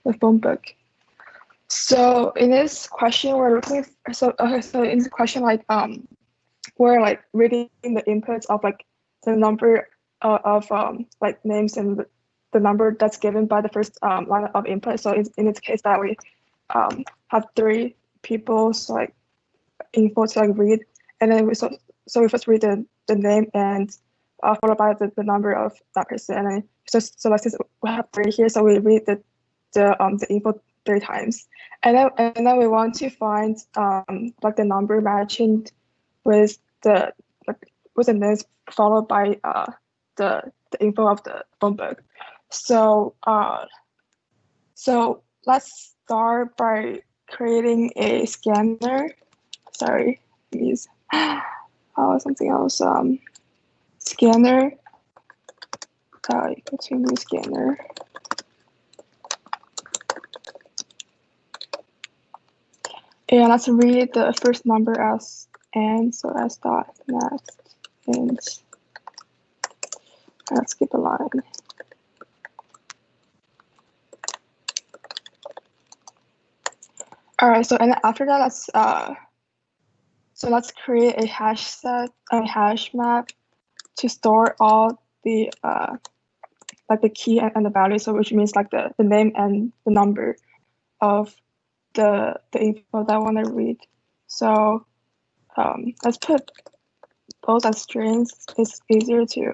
the phone book. So in this question, we're looking. So in this question, like we're like reading the inputs of like the number of like names and the number that's given by the first line of input. So in this case that we have 3 people, so like info to like read, and then we we first read the name and followed by the number of that person, and then so like since we have 3 here, so we read the info 3 times, and then we want to find like the number matching with the names followed by the info of the phone book. So so let's start by creating a scanner. Sorry, use something else. Scanner. Equal to new scanner. And let's read the first number as n, so s dot next and let's skip a line. All right, so and after that, let's create a hash map to store all the like the key and the value, so which means like the name and the number of the info that I want to read. So let's put both as strings. It's easier to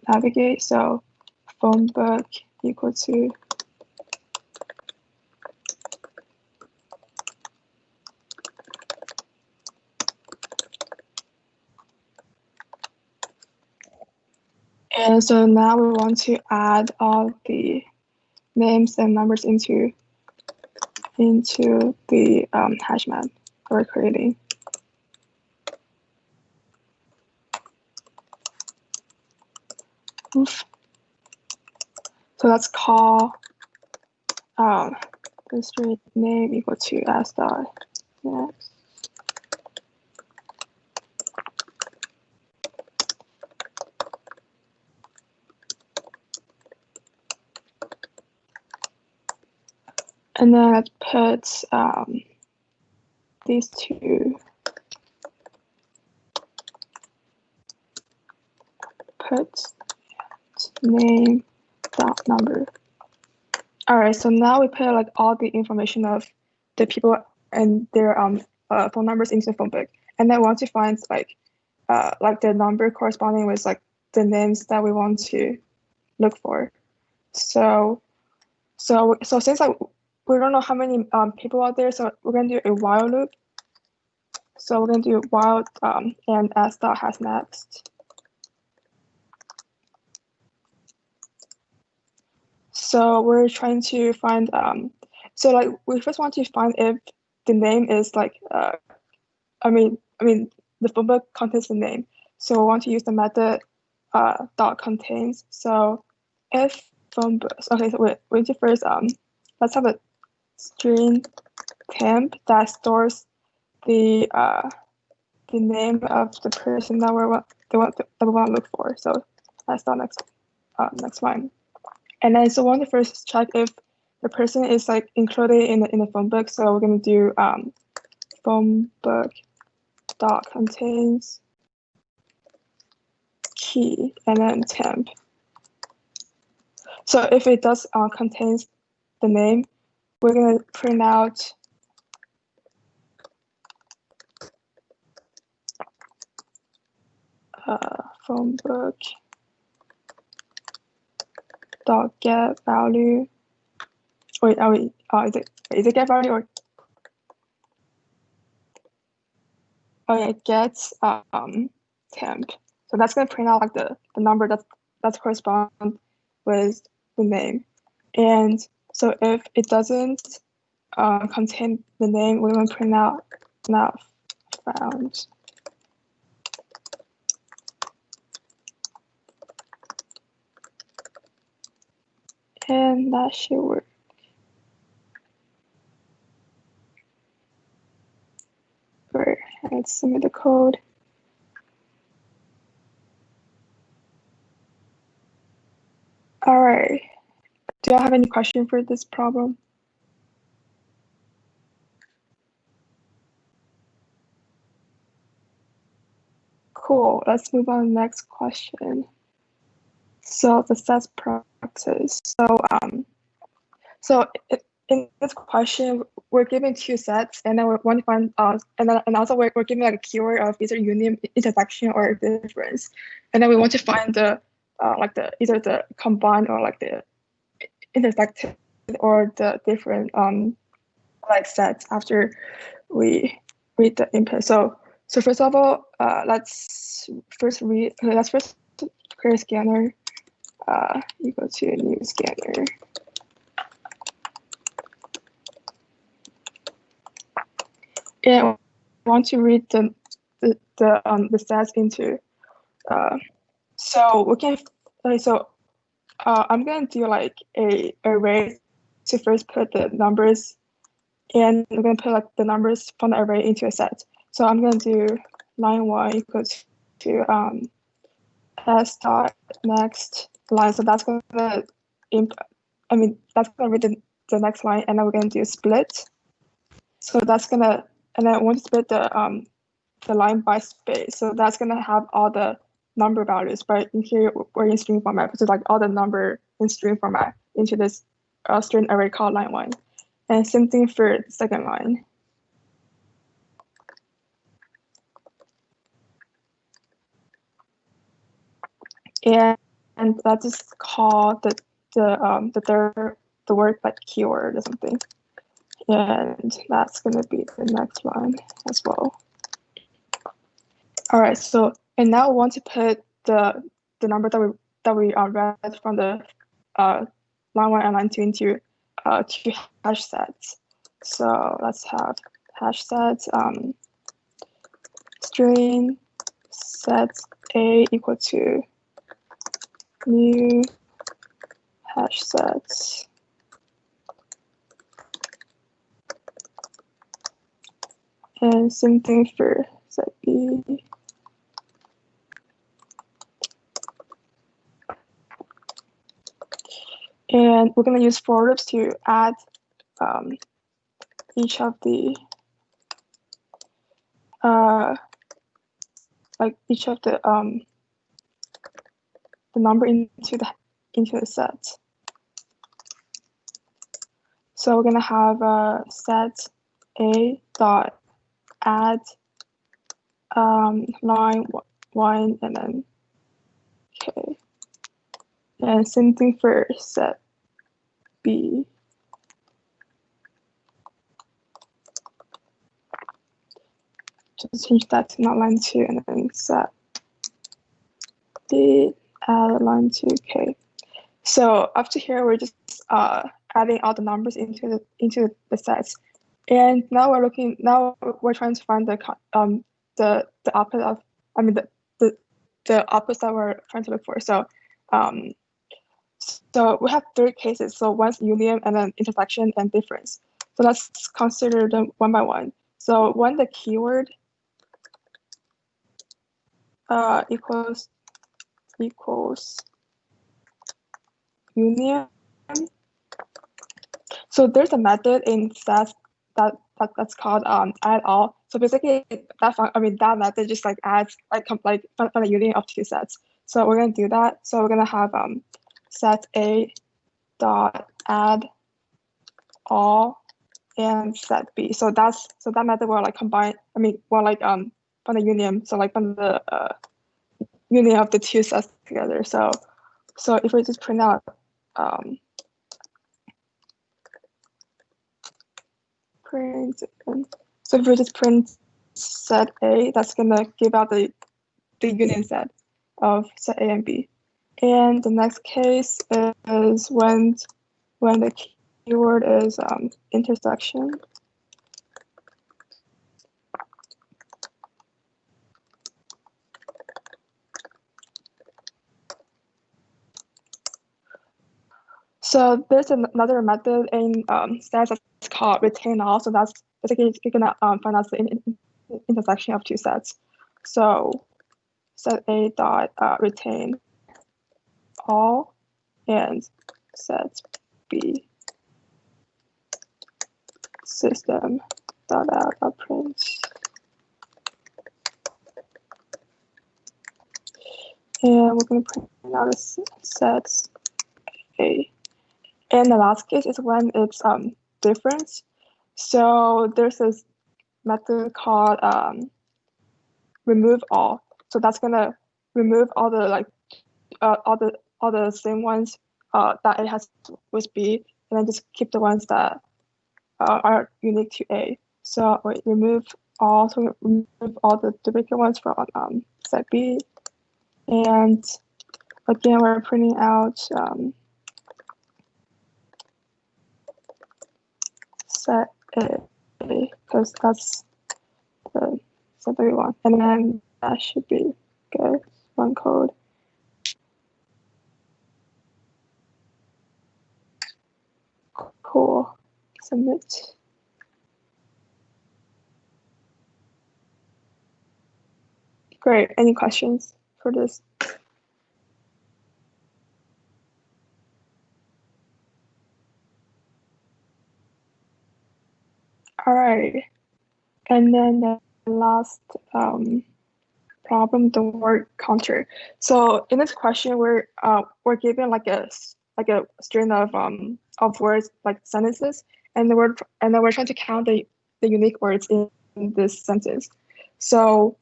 navigate. So phone book equal to and so now we want to add all the names and numbers into the hash map we're creating. Oof. So let's call the string name equal to s dot next. And then let's put these 2 put name dot number. All right, so now we put like all the information of the people and their phone numbers into the phone book, and then we want to find like the number corresponding with like the names that we want to look for. So since like we don't know how many people out there, so we're gonna do a while loop. So we're gonna do while and s dot has next. So we're trying to find so like we first want to find if the name is like I mean the phone book contains the name. So we want to use the method dot contains. So if phone book, okay, so we need to first let's have a string temp that stores the name of the person that we want to look for. So that's the next line. And then so we want to first check if the person is like included in the phone book. So we're gonna do phone book dot contains key and then temp. So if it does contains the name, we're gonna print out phone book dot get value. Wait, is it get value or get temp. So that's gonna print out like the number that's correspond with the name. And so if it doesn't contain the name, we're gonna print out not found. And that should work. Right, let's submit the code. All right. do you have any question for this problem? Cool. Let's move on to the next question. So the sets practice. So in this question, we're given two sets, and then we want to find and also we're given like a keyword of either union, intersection, or difference, and then we want to find the like the either the combined or like the intersected or the different like sets after we read the input. So first of all, let's first create a scanner. You go to new scanner. And I want to read the stats into. So we can. I'm gonna do like a array to first put the numbers, and we're gonna put like the numbers from the array into a set. So I'm gonna do line 1 equals to s dot next line. So that's gonna that's gonna read the next line, and then we're gonna do split. So that's gonna, and then I want to split the line by space. So that's gonna have all the number values, but in here we're in string format, so like all the number in string format into this string array called line 1. And same thing for the second line. And that is called the word like keyword or something. And that's gonna be the next line as well. All right, so and now we want to put the number that we read from the line 1 and line 2 into two hash sets. So let's have hash sets string set a equal to new hash sets and same thing for set b. And we're going to use for loops to add each of the the number into the set. So we're going to have set a dot add line 1 and then k. And same thing for set b. Just change that to not line 2 and then set b add line 2k. So up to here, we're just adding all the numbers into the sets. And now we're trying to find the output of, the outputs that we're trying to look for. So so we have 3 cases. So one's union, and then intersection and difference. So let's consider them one by one. So when the keyword equals union. So there's a method in stats that's called add all. So basically that method just like adds from the union of two sets. So we're gonna do that. So we're gonna have set a dot add all and set b. So that method will like combine. From the union. So like from the union of the two sets together. So if we just print out so if we just print set a, that's gonna give out the union set of set a and b. And the next case is when the keyword is intersection. So there's another method in stats that's called retain all. So that's basically you're gonna find out the intersection of two sets. So set a dot retain all and set B system dot out dot print. And we're going to print out a set A. And the last case is when it's different. So there's this method called remove all. So that's gonna remove all the all the same ones that A has with B, and then just keep the ones that are unique to A. So wait, remove all. So remove all the duplicate ones from set B, and again we're printing out set A because that's the set that we want, and then that should be good. Run code. Cool. Submit. Great. Any questions for this? All right. And then the last problem, the word counter. So in this question, we're given like a string of words, like sentences, and then we're trying to count the unique words in this sentence. So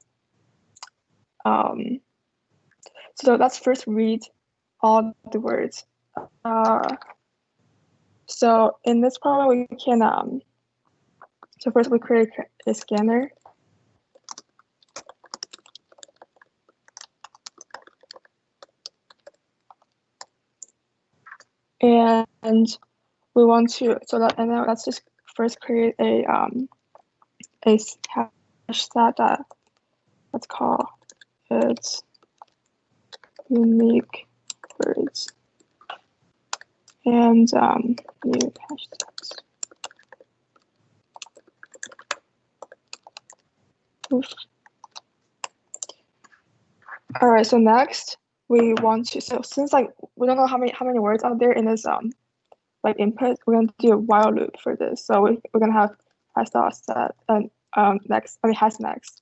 so let's first read all the words. So in this problem, we can so first we create a scanner. And we want to and then let's just first create a hash that let's call it unique words and new hashtags. Oof. All right, so next we want to since like we don't know how many words out there in this like input, we're going to do a while loop for this. So we're going to have hash dot set and next, I mean has next.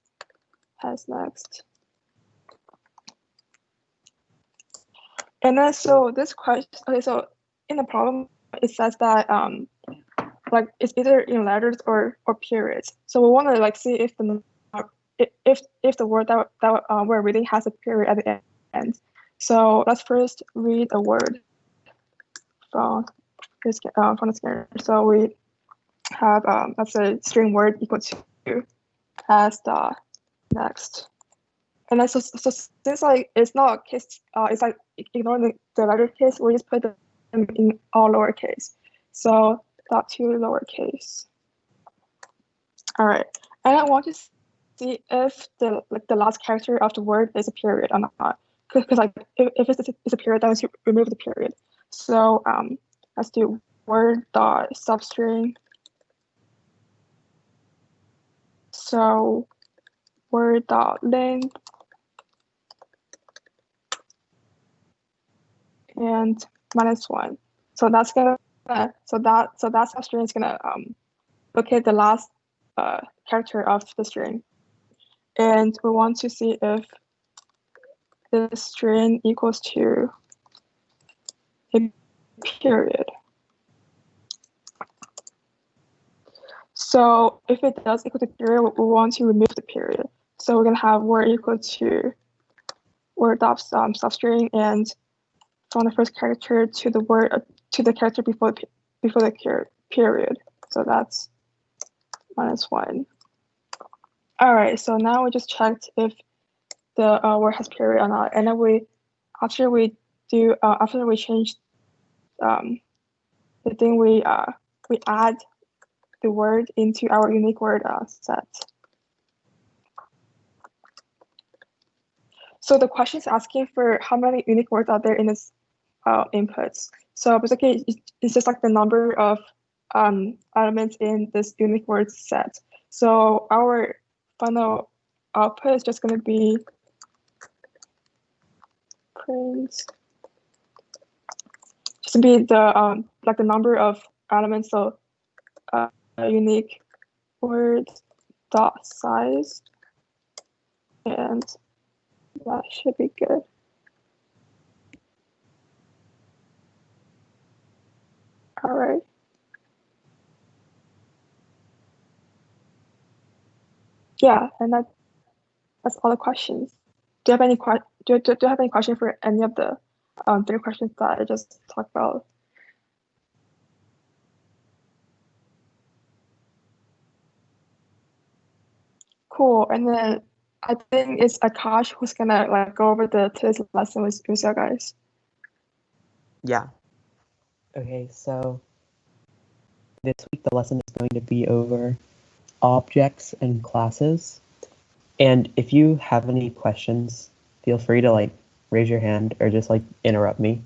And then so this question, okay, so in the problem it says that like it's either in letters or periods. So we want to like see if the word that we're reading has a period at the end. So let's first read a word from the scanner. So we have let's say string word equal to as the next. And then so since like it's not a case, it's like ignoring the letter case, we just put them in all lowercase. So dot to lowercase. All right, and I want to see if the last character of the word is a period or not. Because like if it's a period, then we remove the period. So let's do word dot substring. So word dot length and -1. So that's gonna so that substring is gonna locate the last character of the string, and we want to see if the string equals to a period. So if it does equal to period, we want to remove the period. So we're gonna have word equal to word dot substring, and from the first character to the word to the character before the period. So that's -1. All right, so now we just checked if the word has period or not, and then after we change the thing, we add the word into our unique word set. So the question is asking for how many unique words are there in this inputs. So basically, it's just like the number of elements in this unique word set. So our final output is just going to be print just be the like the number of elements, so unique word dot size, and that should be good. All right. Yeah, and that's all the questions. Do you have any do you have any question for any of the 3 questions that I just talked about? Cool. And then I think it's Akash who's gonna like go over today's lesson with you guys. Yeah. Okay, so this week the lesson is going to be over objects and classes. And if you have any questions, feel free to like raise your hand or just like interrupt me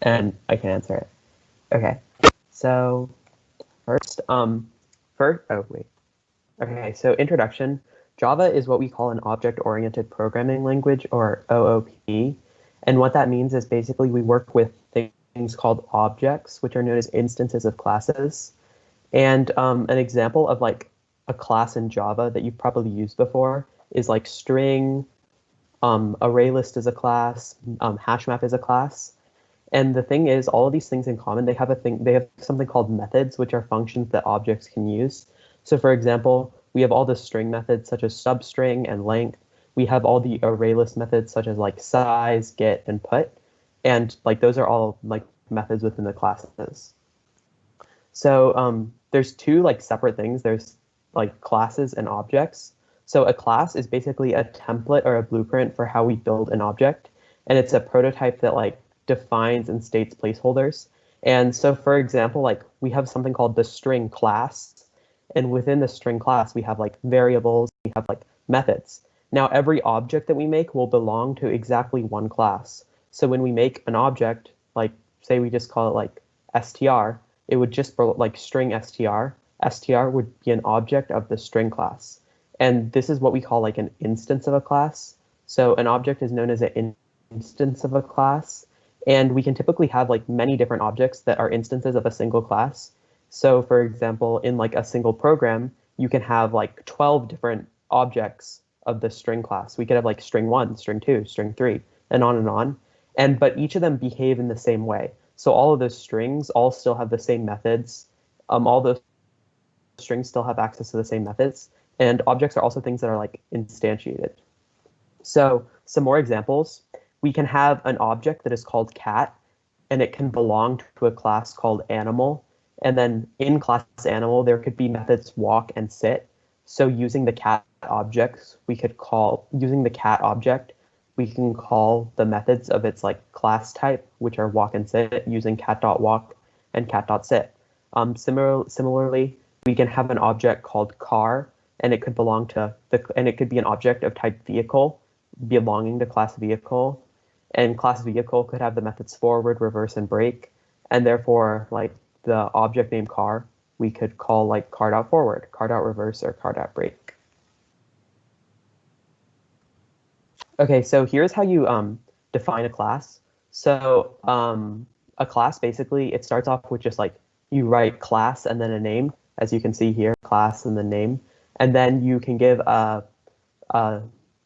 and I can answer it. Okay, so first, Okay, so introduction. Java is what we call an object-oriented programming language, or OOP. And what that means is basically we work with things called objects, which are known as instances of classes. And an example of like a class in Java that you've probably used before is like string, array list is a class, hash map is a class. And the thing is, all of these things in common, they have something called methods, which are functions that objects can use. So for example, we have all the string methods such as substring and length. We have all the array list methods such as like size, get, and put. And like those are all like methods within the classes. So there's 2 like separate things. There's like classes and objects. So a class is basically a template or a blueprint for how we build an object. And it's a prototype that like defines and states placeholders. And so for example, like we have something called the string class. And within the string class, we have like variables, we have like methods. Now every object that we make will belong to exactly one class. So when we make an object, like say we just call it like str, it would just be like string str. Str would be an object of the string class. And this is what we call like an instance of a class. So an object is known as an instance of a class. And we can typically have like many different objects that are instances of a single class. So for example, in like a single program, you can have like 12 different objects of the string class. We could have like string 1, string 2, string 3, and on and on. But each of them behave in the same way. So all of those strings all still have the same methods. All those strings still have access to the same methods. And objects are also things that are like instantiated. So some more examples. We can have an object that is called cat, and it can belong to a class called animal. And then in class animal, there could be methods walk and sit. So using the cat objects, we can call the methods of its like class type, which are walk and sit, using cat.walk and cat.sit. Similarly, we can have an object called car, and it could belong to and it could be an object of type vehicle, belonging to class vehicle. And class vehicle could have the methods forward, reverse, and brake. And therefore, like the object named car, we could call like car.forward, car.reverse, or car.brake. Okay, so here's how you define a class. So a class, basically, it starts off with just like you write class and then a name, as you can see here, class and the name. And then you can give a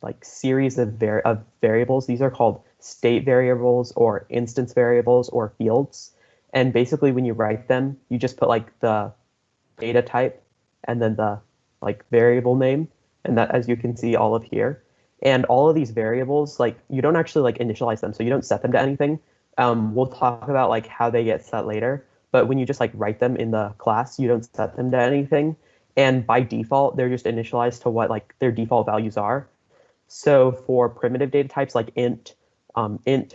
like series of variables. These are called state variables or instance variables or fields. And basically when you write them, you just put like the data type and then the like variable name. And that, as you can see all of here. And all of these variables, like you don't actually like initialize them. So you don't set them to anything. We'll talk about like how they get set later. But when you just like write them in the class, you don't set them to anything. And by default, they're just initialized to what like their default values are. So for primitive data types like int,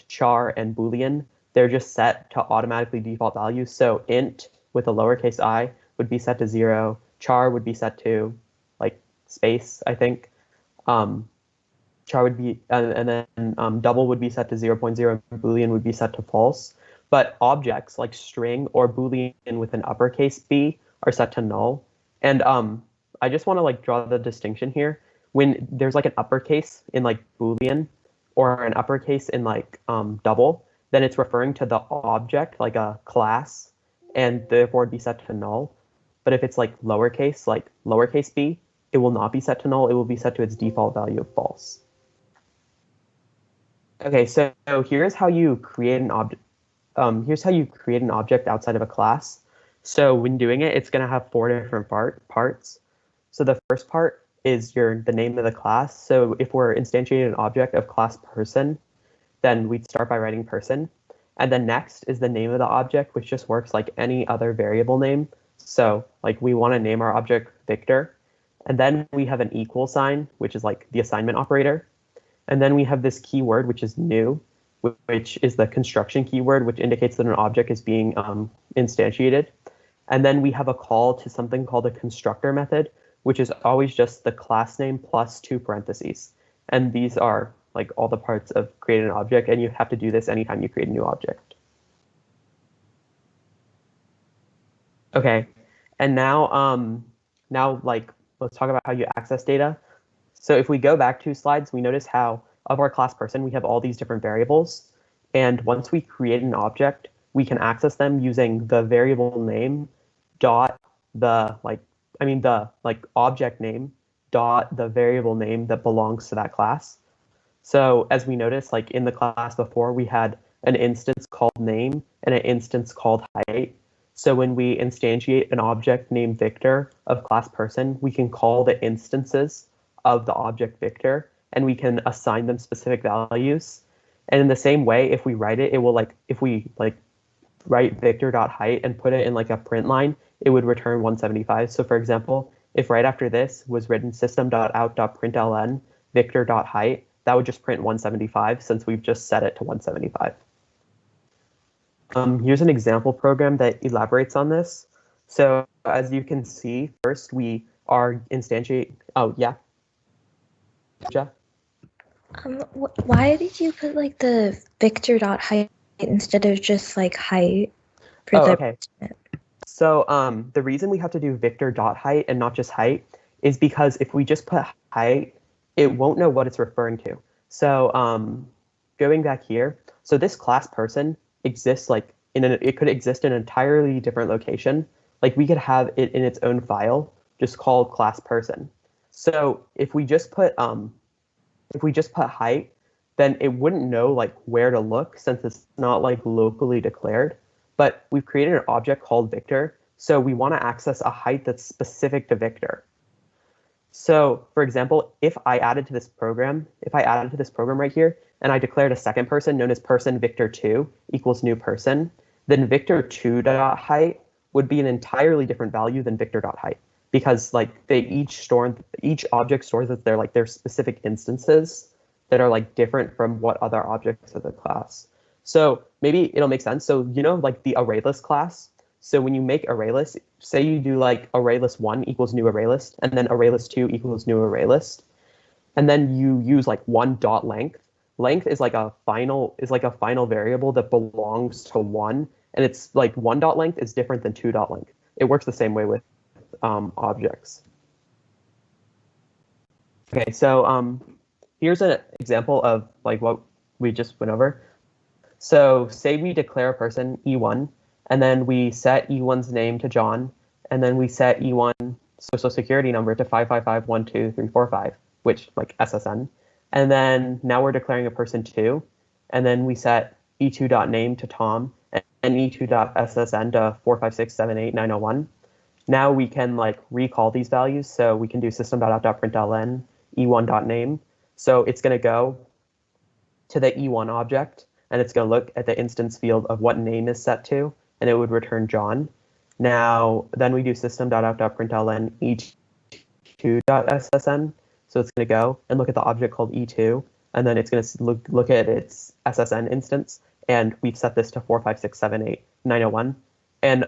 char, and boolean, they're just set to automatically default values. So int with a lowercase I would be set to 0. Char would be set to like space, I think. Char would be, and then double would be set to 0.0, and boolean would be set to false. But objects like string or boolean with an uppercase B are set to null. And I just want to like draw the distinction here. When there's like an uppercase in like boolean or an uppercase in like double, then it's referring to the object, like a class, and therefore would be set to null. But if it's like lowercase b, it will not be set to null. It will be set to its default value of false. Okay, so here's how you create an object. Here's how you create an object outside of a class. So when doing it, it's going to have 4 different parts. So the first part is the name of the class. So if we're instantiating an object of class person, then we'd start by writing person. And then next is the name of the object, which just works like any other variable name. So like we want to name our object Victor. And then we have an equal sign, which is like the assignment operator. And then we have this keyword, which is new, which is the construction keyword, which indicates that an object is being instantiated. And then we have a call to something called a constructor method, which is always just the class name plus 2 parentheses. And these are like all the parts of creating an object, and you have to do this anytime you create a new object. Okay, and now like let's talk about how you access data. So if we go back 2 slides, we notice how of our class person, we have all these different variables. And once we create an object, we can access them using the variable name dot the object name dot the variable name that belongs to that class. So as we noticed, like in the class before, we had an instance called name and an instance called height. So when we instantiate an object named Victor of class person, we can call the instances of the object Victor, and we can assign them specific values. And in the same way, if we write it, it will if we write Victor.height and put it in like a print line, it would return 175. So for example, if right after this was written system.out.println Victor.height, that would just print 175 since we've just set it to 175. Here's an example program that elaborates on this. So as you can see, first we are instantiate. Oh, yeah. Jeff? Why did you put like the Victor.height instead of just like height for the okay. So the reason we have to do Victor.height and not just height is because if we just put height, it won't know what it's referring to. So going back here, so this class person exists like it could exist in an entirely different location. Like we could have it in its own file, just called class person. So if we just put height, then it wouldn't know like where to look since it's not like locally declared. But we've created an object called Victor, so we want to access a height that's specific to Victor. So for example, if I added to this program right here, and I declared a second person known as person Victor2 equals new person, then Victor2.height would be an entirely different value than Victor.height because like each object stores that they're like their specific instances that are like different from what other objects of the class. So maybe it'll make sense. So like the ArrayList class. So when you make ArrayList, say you do like ArrayList1 equals new ArrayList, and then ArrayList2 equals new ArrayList, and then you use like $1.length. Length is like a final variable that belongs to 1, and it's like $1.length is different than $2.length. It works the same way with objects. Okay, so here's an example of like what we just went over. So say we declare a person E1, and then we set E1's name to John, and then we set E1 social security number to 555-12345, which like SSN. And then now we're declaring a person 2, and then we set E2.name to Tom and E2.SSN to 456789001. Now we can like recall these values, so we can do system.out.println E1.name. So it's going to go to the E1 object, and it's going to look at the instance field of what name is set to, and it would return John. Now, then we do system.out.println E2.SSN. So it's going to go and look at the object called E2, and then it's going to look at its SSN instance, and we've set this to 456789001. And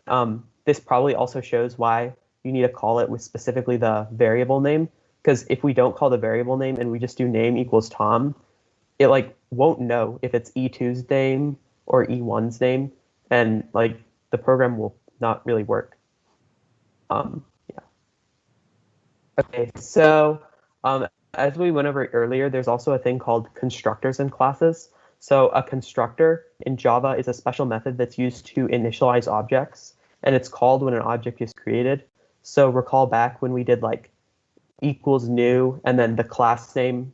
this probably also shows why you need to call it with specifically the variable name, because if we don't call the variable name and we just do name equals Tom, it like won't know if it's E2's name or E1's name, and like the program will not really work. Yeah. Okay, so as we went over earlier, there's also a thing called constructors and classes. So a constructor in Java is a special method that's used to initialize objects, and it's called when an object is created. So recall back when we did like equals new and then the class name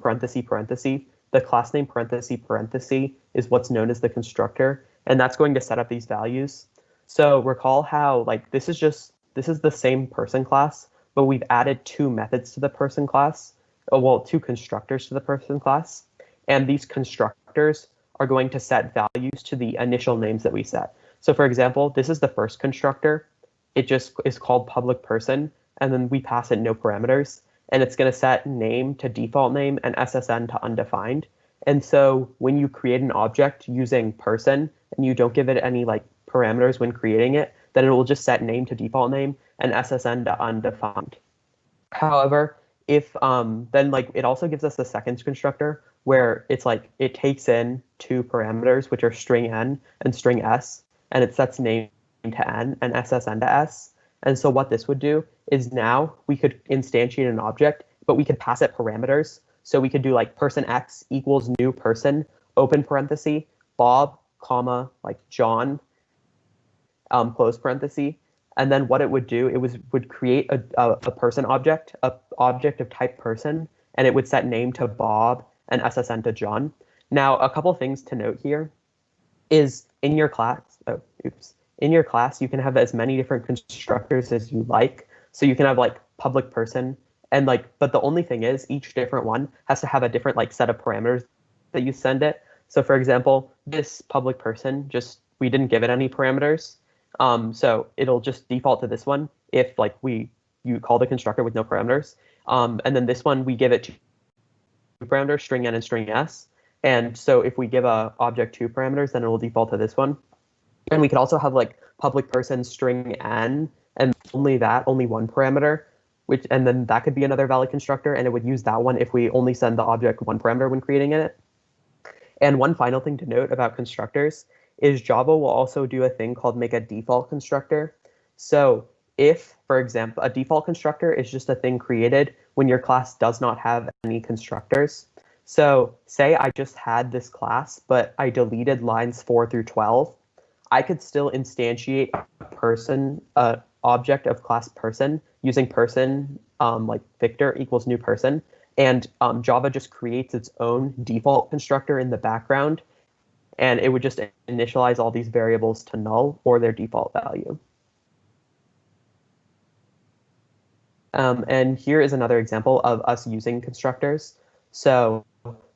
parenthesis parenthesis. The class name parenthesis parenthesis is what's known as the constructor, and that's going to set up these values. So recall how like this is the same person class, but we've added two methods to the person class. Well, two constructors to the person class. And these constructors are going to set values to the initial names that we set. So for example, this is the first constructor. It just is called public person, and then we pass it no parameters. And it's going to set name to default name and SSN to undefined. And so when you create an object using person and you don't give it any like parameters when creating it, then it will just set name to default name and SSN to undefined. However, if then like it also gives us the second constructor where it's like it takes in two parameters, which are string n and string s, and it sets name to n and SSN to s. And so what this would do is now we could instantiate an object, but we could pass it parameters. So we could do like person x equals new person, open parenthesis, Bob, comma, like John, close parenthesis. And then what it would do, would create a person object, a object of type person, and it would set name to Bob and SSN to John. Now, a couple things to note here is in your class, in your class, you can have as many different constructors as you like. So you can have like public person and like, but the only thing is each different one has to have a different like set of parameters that you send it. So for example, this public person, we didn't give it any parameters. So it'll just default to this one if like you call the constructor with no parameters. And then this one, we give it two parameters, string n and string s. And so if we give a object two parameters, then it will default to this one. And we could also have like public person string n and only one parameter, and then that could be another valid constructor, and it would use that one if we only send the object one parameter when creating it. And one final thing to note about constructors is Java will also do a thing called make a default constructor. So if, for example, a default constructor is just a thing created when your class does not have any constructors. So say I just had this class, but I deleted lines 4 through 12. I could still instantiate a person, object of class person using person like Victor equals new person. And Java just creates its own default constructor in the background, and it would just initialize all these variables to null or their default value. And here is another example of us using constructors. So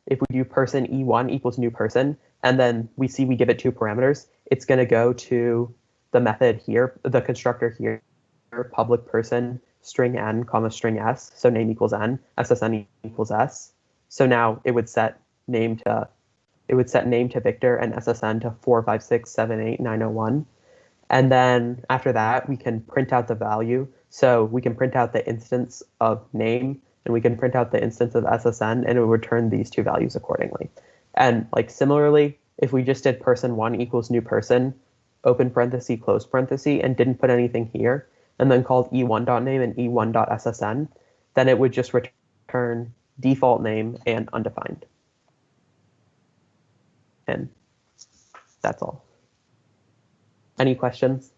if we do person E1 equals new person, and then we see we give it two parameters, it's going to go to the method here, the constructor here, public person string n comma string s, so name equals n, SSN equals s. So now it would set name to Victor and SSN to 4567891. And then after that, we can print out the value. So we can print out the instance of name, and we can print out the instance of SSN, and it would return these two values accordingly. And like similarly, if we just did person1 equals new person, open parenthesis, close parenthesis, and didn't put anything here, and then called e1.name and e1.ssn, then it would just return default name and undefined. And that's all. Any questions?